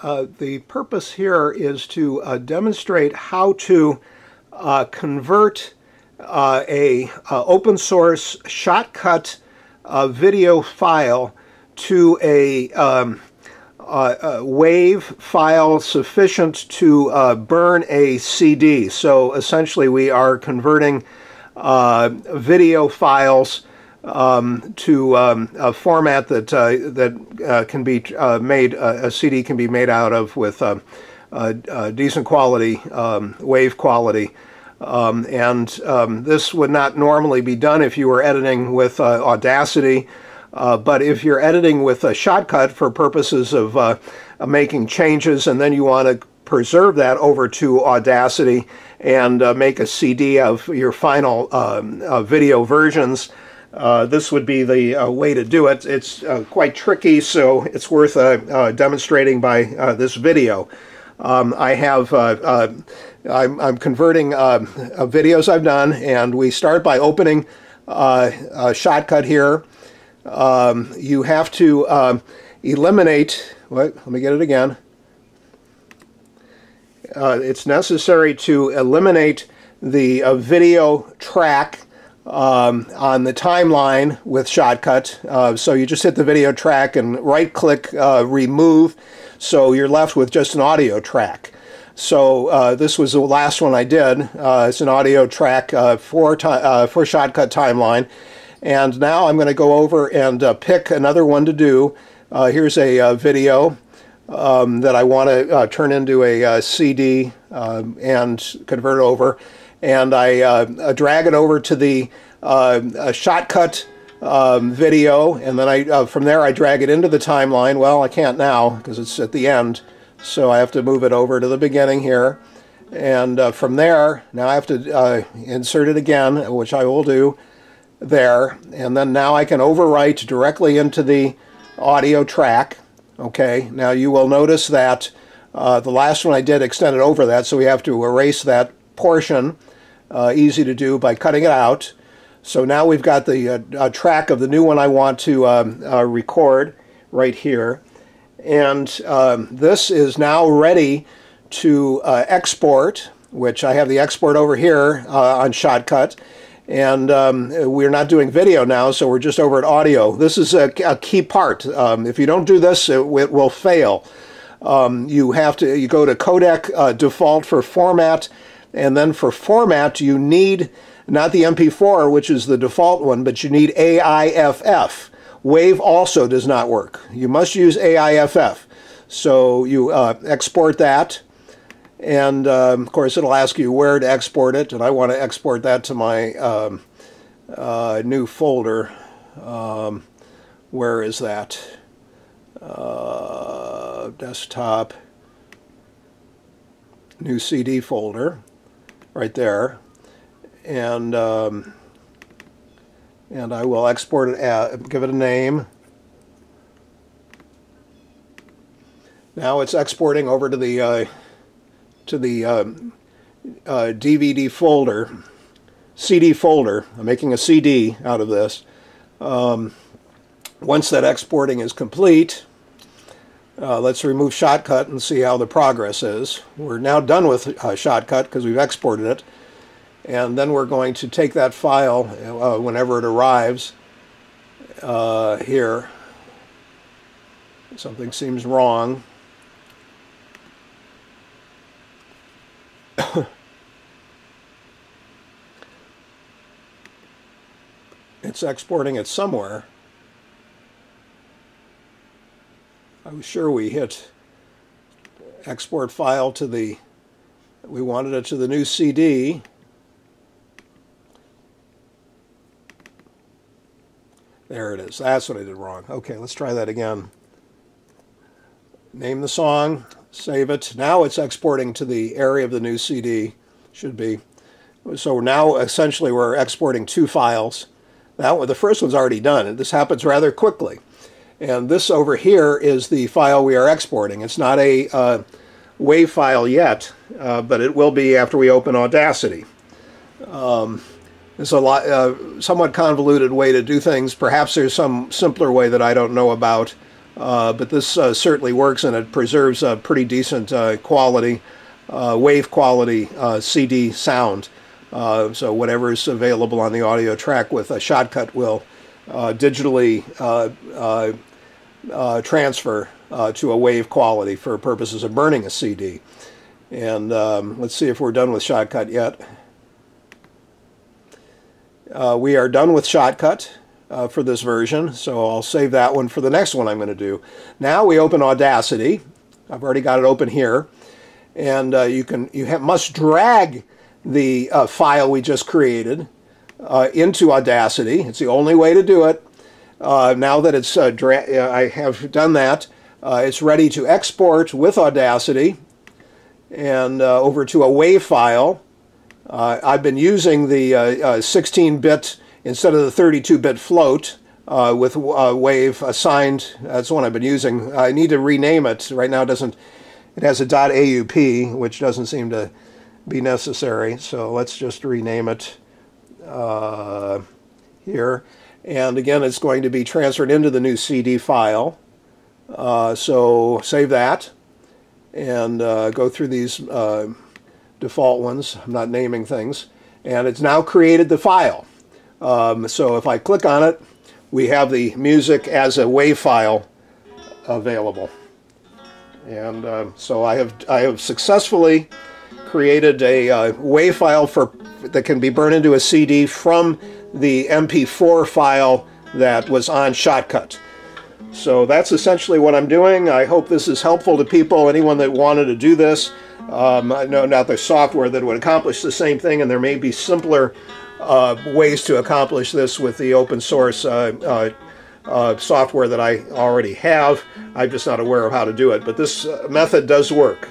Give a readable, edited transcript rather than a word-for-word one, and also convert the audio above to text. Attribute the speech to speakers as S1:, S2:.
S1: The purpose here is to demonstrate how to convert a open source Shotcut video file to a WAV file sufficient to burn a CD. So essentially we are converting video files to a format that can be made, a CD can be made out of with decent quality, wave quality. This would not normally be done if you were editing with Audacity, but if you're editing with a Shotcut for purposes of making changes and then you want to preserve that over to Audacity and make a CD of your final video versions, this would be the way to do it. It's quite tricky, so it's worth demonstrating by this video. I'm converting videos I've done, and we start by opening Shotcut here. You have to eliminate, let me get it again. It's necessary to eliminate the video track on the timeline with Shotcut. So you just hit the video track and right-click remove, so you're left with just an audio track. So this was the last one I did. It's an audio track for Shotcut timeline. And now I'm going to go over and pick another one to do. Here's a video that I want to turn into a CD and convert over. And I drag it over to the Shotcut video, and then from there I drag it into the timeline. Well, I can't now because it's at the end, so I have to move it over to the beginning here. And from there, now I have to insert it again, which I will do there. And then now I can overwrite directly into the audio track. Okay, now you will notice that the last one I did extended over that, so we have to erase that portion. Easy to do by cutting it out. So now we've got the track of the new one I want to record right here. And this is now ready to export, which I have the export over here on Shotcut. And we're not doing video now, so we're just over at audio. This is a key part. If you don't do this, it will fail. You go to codec default for format, and then for format you need not the MP4, which is the default one, but you need AIFF. WAV also does not work. You must use AIFF. So you export that, and of course it'll ask you where to export it, and I want to export that to my new folder. Where is that? Desktop, new CD folder, right there. And I will export it, give it a name. Now it's exporting over to the DVD folder, CD folder. I'm making a CD out of this. Once that exporting is complete, let's remove Shotcut and see how the progress is. We're now done with Shotcut because we've exported it. And then we're going to take that file whenever it arrives here. Something seems wrong. It's exporting it somewhere. I was sure we hit export file to we wanted it to the new CD. There it is. That's what I did wrong. Okay, let's try that again. Name the song, save it. Now it's exporting to the area of the new CD. Should be. So now essentially we're exporting two files. The first one's already done, and this happens rather quickly. And this over here is the file we are exporting. It's not a WAV file yet, but it will be after we open Audacity. It's a somewhat convoluted way to do things. Perhaps there's some simpler way that I don't know about. but this certainly works, and it preserves a pretty decent quality, wave quality CD sound. So whatever is available on the audio track with a Shotcut will digitally transfer to a wave quality for purposes of burning a CD. And let's see if we're done with Shotcut yet. We are done with Shotcut for this version, so I'll save that one for the next one I'm going to do. Now we open Audacity. I've already got it open here, and must drag the file we just created into Audacity. It's the only way to do it. Now that it's I have done that, it's ready to export with Audacity and over to a WAV file. I've been using the 16-bit instead of the 32-bit float with WAV assigned. That's the one I've been using. I need to rename it. Right now it doesn't. It has a .aup, which doesn't seem to be necessary. So let's just rename it here. And again, it's going to be transferred into the new CD file. So save that and go through these default ones. I'm not naming things. And it's now created the file. So if I click on it, we have the music as a WAV file available. And so I have successfully created a WAV file that can be burned into a CD from the MP4 file that was on Shotcut. So that's essentially what I'm doing. I hope this is helpful to people, anyone that wanted to do this. I know now there's software that would accomplish the same thing, and there may be simpler ways to accomplish this with the open source software that I already have. I'm just not aware of how to do it, but this method does work.